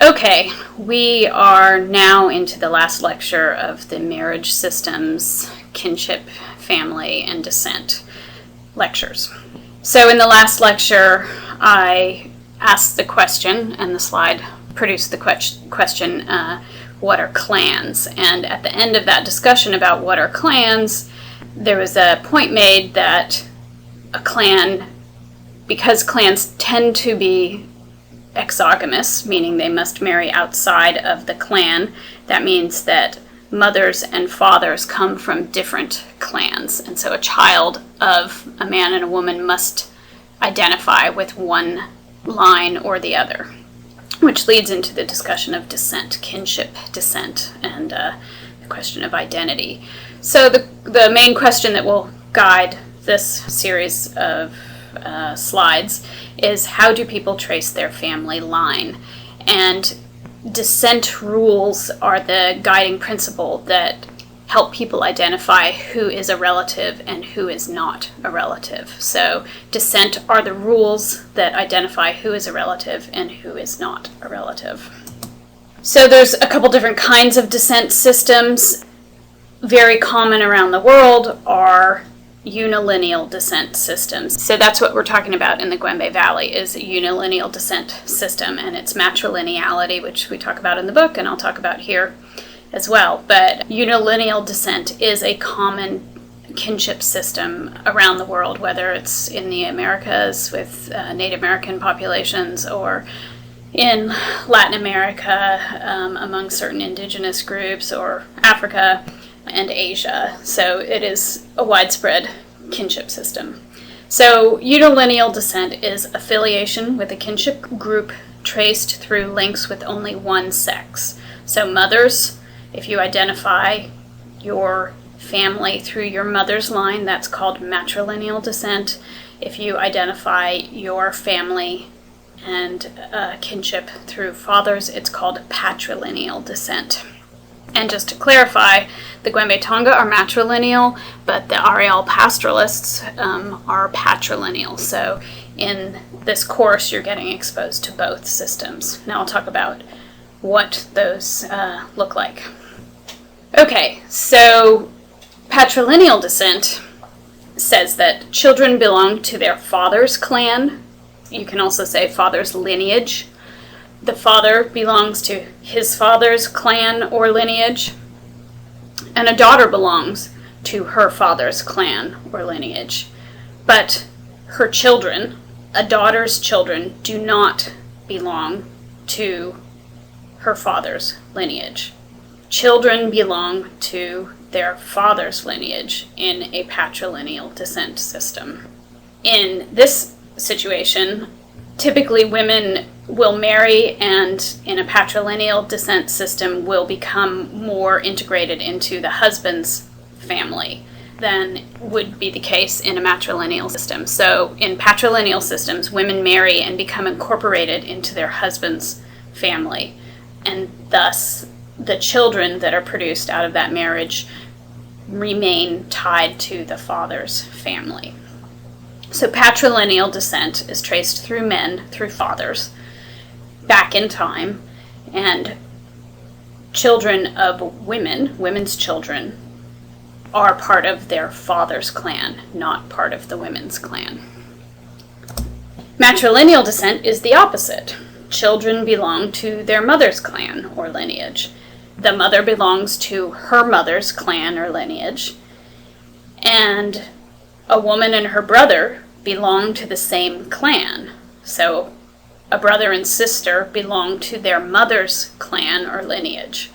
Okay, we are now into the last lecture of the marriage systems, kinship, family, and descent lectures. So in the last lecture, I asked the question, and the slide produced the question, what are clans? And at the end of that discussion about what are clans, there was a point made that a clan, because clans tend to be exogamous, meaning they must marry outside of the clan, that means that mothers and fathers come from different clans. And so a child of a man and a woman must identify with one line or the other, which leads into the discussion of descent, kinship descent, and the question of identity. So the main question that will guide this series of slides is, how do people trace their family line? And descent rules are the guiding principle that help people identify who is a relative and who is not a relative. So descent are the rules that identify who is a relative and who is not a relative. So there's a couple different kinds of descent systems. Very common around the world are unilineal descent systems. So that's what we're talking about in the Gwembe Valley, is a unilineal descent system, and its matrilineality, which we talk about in the book and I'll talk about here as well. But unilineal descent is a common kinship system around the world, whether it's in the Americas with Native American populations, or in Latin America among certain indigenous groups, or Africa and Asia. So it is a widespread kinship system. So unilineal descent is affiliation with a kinship group traced through links with only one sex. So mothers, if you identify your family through your mother's line, that's called matrilineal descent. If you identify your family and kinship through fathers, it's called patrilineal descent. And just to clarify, the Gwembe Tonga are matrilineal, but the Ariel pastoralists are patrilineal. So in this course, you're getting exposed to both systems. Now I'll talk about what those look like. Okay, so patrilineal descent says that children belong to their father's clan. You can also say father's lineage. The father belongs to his father's clan or lineage, and a daughter belongs to her father's clan or lineage. But her children, a daughter's children, do not belong to her father's lineage. Children belong to their father's lineage in a patrilineal descent system. In this situation, typically women will marry, and in a patrilineal descent system will become more integrated into the husband's family than would be the case in a matrilineal system. So in patrilineal systems, women marry and become incorporated into their husband's family, and thus the children that are produced out of that marriage remain tied to the father's family. So patrilineal descent is traced through men, through fathers, back in time, and children of women, women's children, are part of their father's clan, not part of the women's clan. Matrilineal descent is the opposite. Children belong to their mother's clan or lineage. The mother belongs to her mother's clan or lineage, and a woman and her brother belong to the same clan. So a brother and sister belong to their mother's clan or lineage.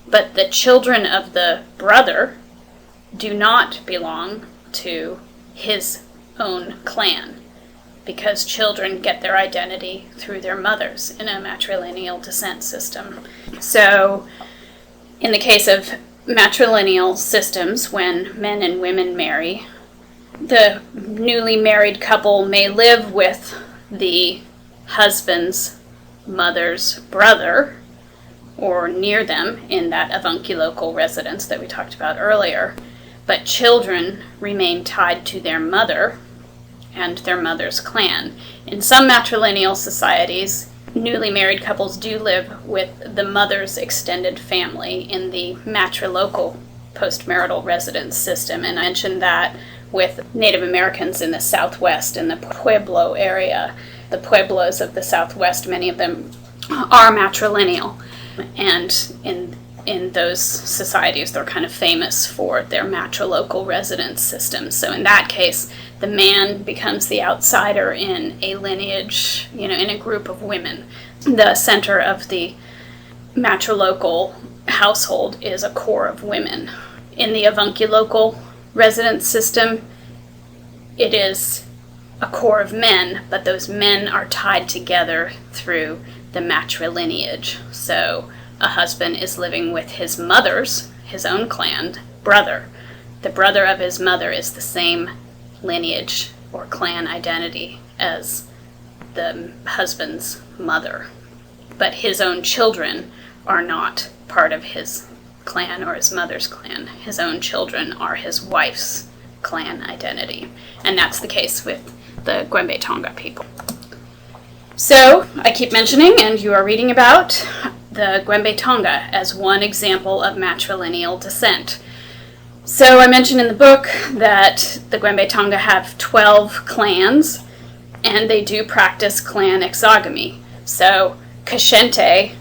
But the children of the brother do not belong to his own clan, because children get their identity through their mothers in a matrilineal descent system. So in the case of matrilineal systems, when men and women marry, the newly married couple may live with the husband's mother's brother, or near them in that avunculocal residence that we talked about earlier, but children remain tied to their mother and their mother's clan. In some matrilineal societies, newly married couples do live with the mother's extended family in the matrilocal postmarital residence system. And I mentioned that with Native Americans in the Southwest, in the Pueblo area. The Pueblos of the Southwest, many of them are matrilineal. And in those societies, they're kind of famous for their matrilocal residence system. So in that case, the man becomes the outsider in a lineage, in a group of women. The center of the matrilocal household is a core of women. In the avunculocal residence system, it is a core of men, but those men are tied together through the matrilineage. So a husband is living with his own clan, brother. The brother of his mother is the same lineage or clan identity as the husband's mother. But his own children are not part of his clan or his mother's clan. His own children are his wife's clan identity. And that's the case with the Gwembe Tonga people. So I keep mentioning, and you are reading about, the Gwembe Tonga as one example of matrilineal descent. So I mentioned in the book that the Gwembe Tonga have 12 clans, and they do practice clan exogamy. So Kashente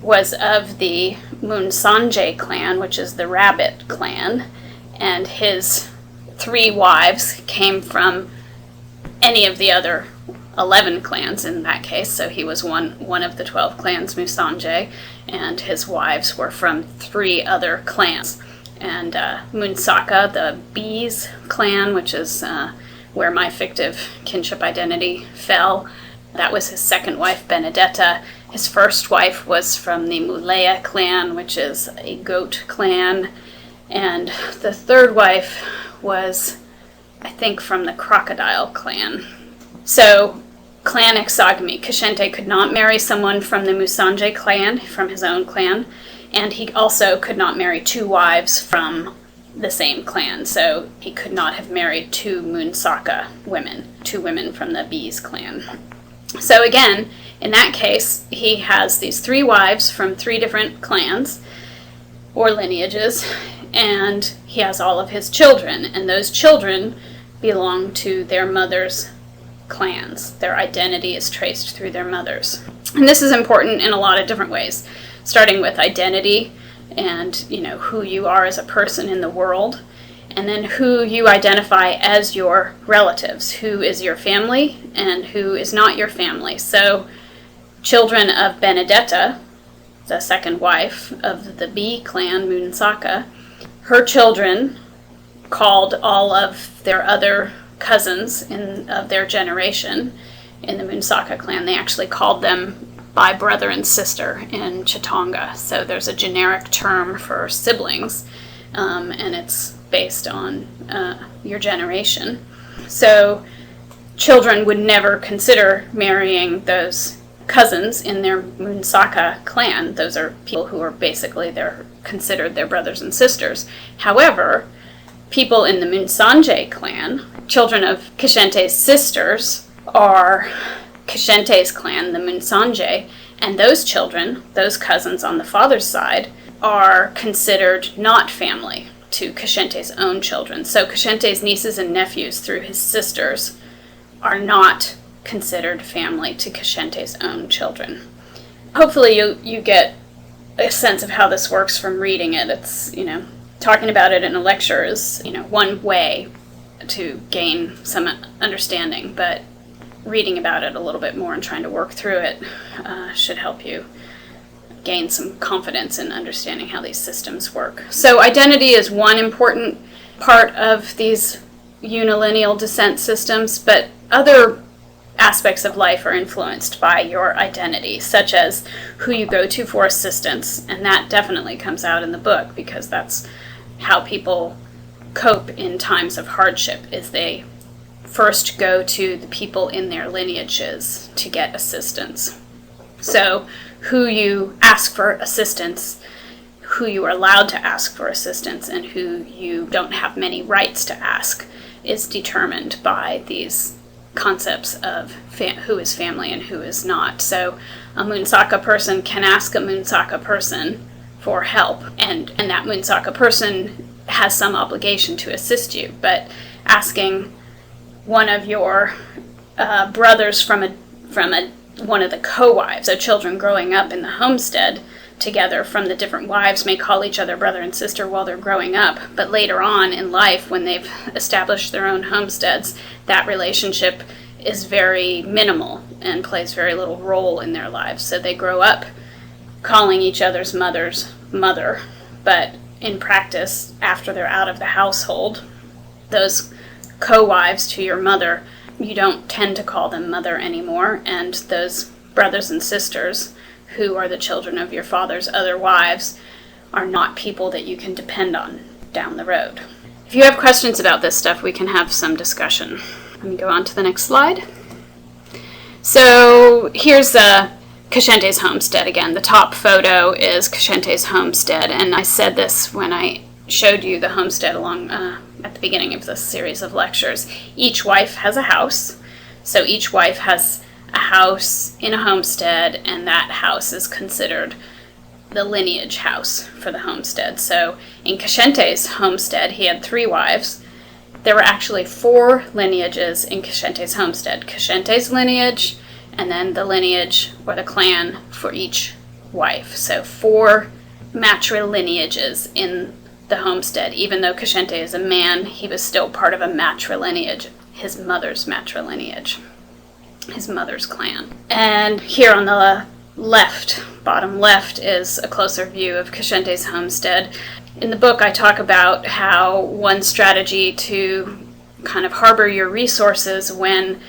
was of the Munsanje clan, which is the rabbit clan, and his 3 wives came from any of the other 11 clans in that case. So he was one of the 12 clans, Musanje, and his wives were from 3 other clans. And Munsaka, the Bees clan, which is where my fictive kinship identity fell, that was his second wife, Benedetta. His first wife was from the Mulea clan, which is a goat clan. And the third wife was, I think, from the Crocodile clan. So, clan exogamy. Kashente could not marry someone from the Musanje clan, from his own clan, and he also could not marry 2 wives from the same clan. So he could not have married 2 Munsaka women, 2 women from the Bees clan. So again, in that case, he has these 3 wives from 3 different clans or lineages, and he has all of his children, and those children belong to their mother's clans. Their identity is traced through their mothers. And this is important in a lot of different ways, starting with identity and, who you are as a person in the world, and then who you identify as your relatives, who is your family and who is not your family. So children of Benedetta, the second wife of the Bee clan, Munsaka, her children called all of their other cousins of their generation in the Munsaka clan. They actually called them by brother and sister in Chitonga. So there's a generic term for siblings, and it's based on your generation. So children would never consider marrying those cousins in their Munsaka clan. Those are people who are basically they're considered their brothers and sisters. However, people in the Munsanje clan, children of Kashente's sisters, are Kashente's clan, the Munsanje, and those children, those cousins on the father's side, are considered not family to Kashente's own children. So Kashente's nieces and nephews through his sisters are not considered family to Kashente's own children. Hopefully you get a sense of how this works from reading it. It's, talking about it in a lecture is, one way to gain some understanding, but reading about it a little bit more and trying to work through it should help you gain some confidence in understanding how these systems work. So identity is one important part of these unilineal descent systems, but other aspects of life are influenced by your identity, such as who you go to for assistance, and that definitely comes out in the book because that's how people cope in times of hardship, is they first go to the people in their lineages to get assistance. So who you ask for assistance, who you are allowed to ask for assistance, and who you don't have many rights to ask is determined by these concepts of who is family and who is not. So a Moonsaka person can ask a Moonsaka person for help, and that Moonsaka person has some obligation to assist you. But asking one of your brothers from one of the co-wives, so children growing up in the homestead together from the different wives may call each other brother and sister while they're growing up, but later on in life, when they've established their own homesteads, that relationship is very minimal and plays very little role in their lives. So they grow up calling each other's mother's mother, but in practice, after they're out of the household, those co-wives to your mother, you don't tend to call them mother anymore, and those brothers and sisters who are the children of your father's other wives are not people that you can depend on down the road. If you have questions about this stuff, we can have some discussion. Let me go on to the next slide. So here's Cushente's homestead again. The top photo is Cushente's homestead, and I said this when I showed you the homestead along at the beginning of this series of lectures. Each wife has a house, so each wife has a house in a homestead, and that house is considered the lineage house for the homestead. So in Cushente's homestead, he had 3 wives. There were actually 4 lineages in Cushente's homestead. Cushente's lineage, and then the lineage or the clan for each wife. So 4 matrilineages in the homestead. Even though Cushenté is a man, he was still part of a matrilineage, his mother's matrilineage, his mother's clan. And here on the left, bottom left, is a closer view of Cushenté's homestead. In the book, I talk about how one strategy to kind of harbor your resources when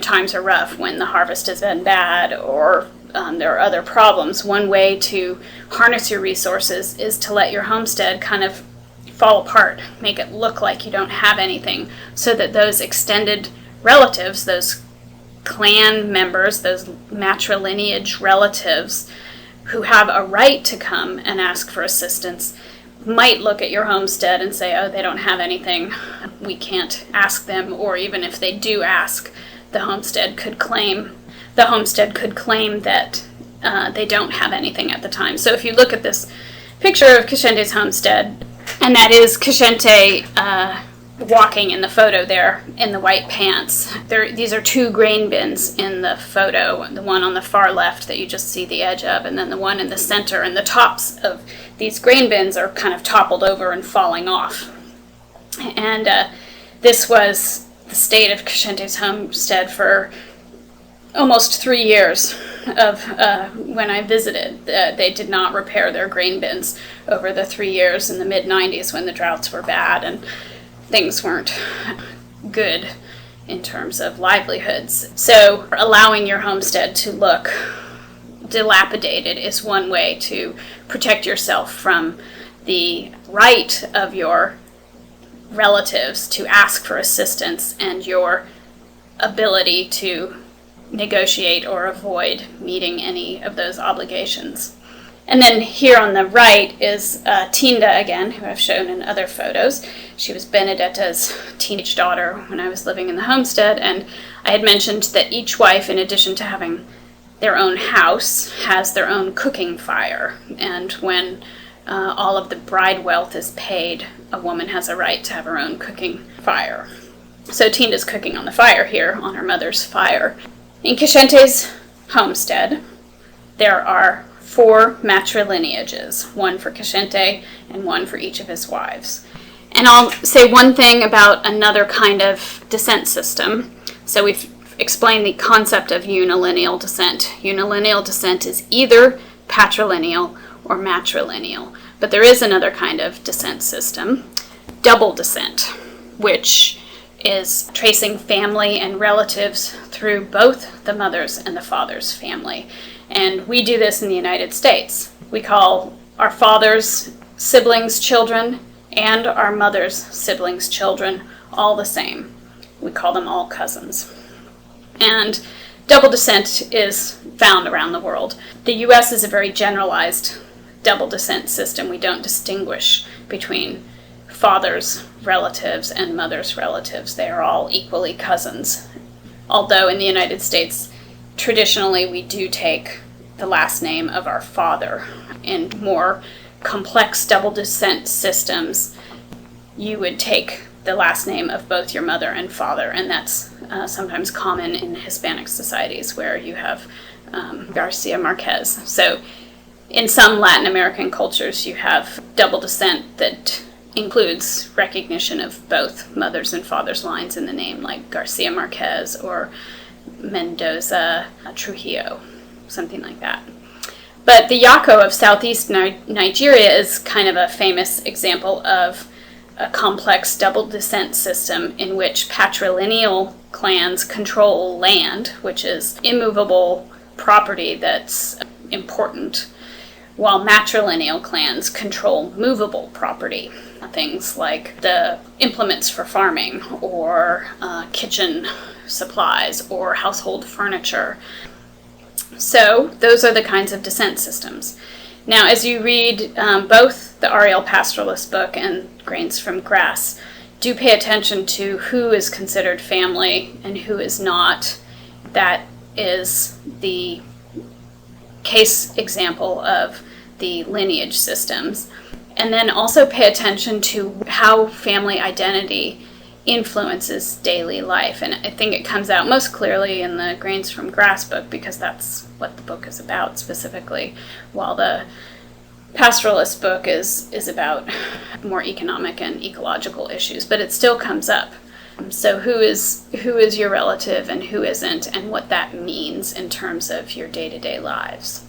times are rough, when the harvest has been bad, or there are other problems. One way to harness your resources is to let your homestead kind of fall apart, make it look like you don't have anything, so that those extended relatives, those clan members, those matrilineage relatives who have a right to come and ask for assistance, might look at your homestead and say, oh, they don't have anything, we can't ask them. Or even if they do ask, the homestead could claim that they don't have anything at the time. So if you look at this picture of Cushenté's homestead, and that is Cushenté walking in the photo there in the white pants. These are 2 grain bins in the photo, the one on the far left that you just see the edge of, and then the one in the center, and the tops of these grain bins are kind of toppled over and falling off. And this was the state of Cushenté's homestead for almost 3 years of when I visited. They did not repair their grain bins over the 3 years in the mid-90s when the droughts were bad and things weren't good in terms of livelihoods. So allowing your homestead to look dilapidated is one way to protect yourself from the right of your relatives to ask for assistance and your ability to negotiate or avoid meeting any of those obligations. And then here on the right is Tinda again, who I've shown in other photos. She was Benedetta's teenage daughter when I was living in the homestead, and I had mentioned that each wife, in addition to having their own house, has their own cooking fire. And when all of the bride wealth is paid, a woman has a right to have her own cooking fire. So Tinda's cooking on the fire here, on her mother's fire. In Cushenté's homestead, there are 4 matrilineages, one for Cushenté and one for each of his wives. And I'll say one thing about another kind of descent system. So we've explained the concept of unilineal descent. Unilineal descent is either patrilineal or matrilineal. But there is another kind of descent system, double descent, which is tracing family and relatives through both the mother's and the father's family. And we do this in the United States. We call our father's siblings' children and our mother's siblings' children all the same. We call them all cousins. And double descent is found around the world. The U.S. is a very generalized double descent system. We don't distinguish between father's relatives and mother's relatives. They are all equally cousins. Although in the United States, traditionally we do take the last name of our father. In more complex double descent systems, you would take the last name of both your mother and father, and that's sometimes common in Hispanic societies where you have Garcia Marquez. So in some Latin American cultures, you have double descent that includes recognition of both mother's and father's lines in the name, like Garcia Marquez or Mendoza Trujillo, something like that. But the Yako of southeast Nigeria is kind of a famous example of a complex double descent system in which patrilineal clans control land, which is immovable property that's important, while matrilineal clans control movable property, things like the implements for farming or kitchen supplies or household furniture. So those are the kinds of descent systems. Now, as you read both the Ariel Pastoralist book and Grains from Grass, do pay attention to who is considered family and who is not. That is the case example of the lineage systems. And then also pay attention to how family identity influences daily life. And I think it comes out most clearly in the Grains from Grass book, because that's what the book is about specifically, while the Pastoralist book is about more economic and ecological issues, but it still comes up. So who is your relative and who isn't, and what that means in terms of your day-to-day lives.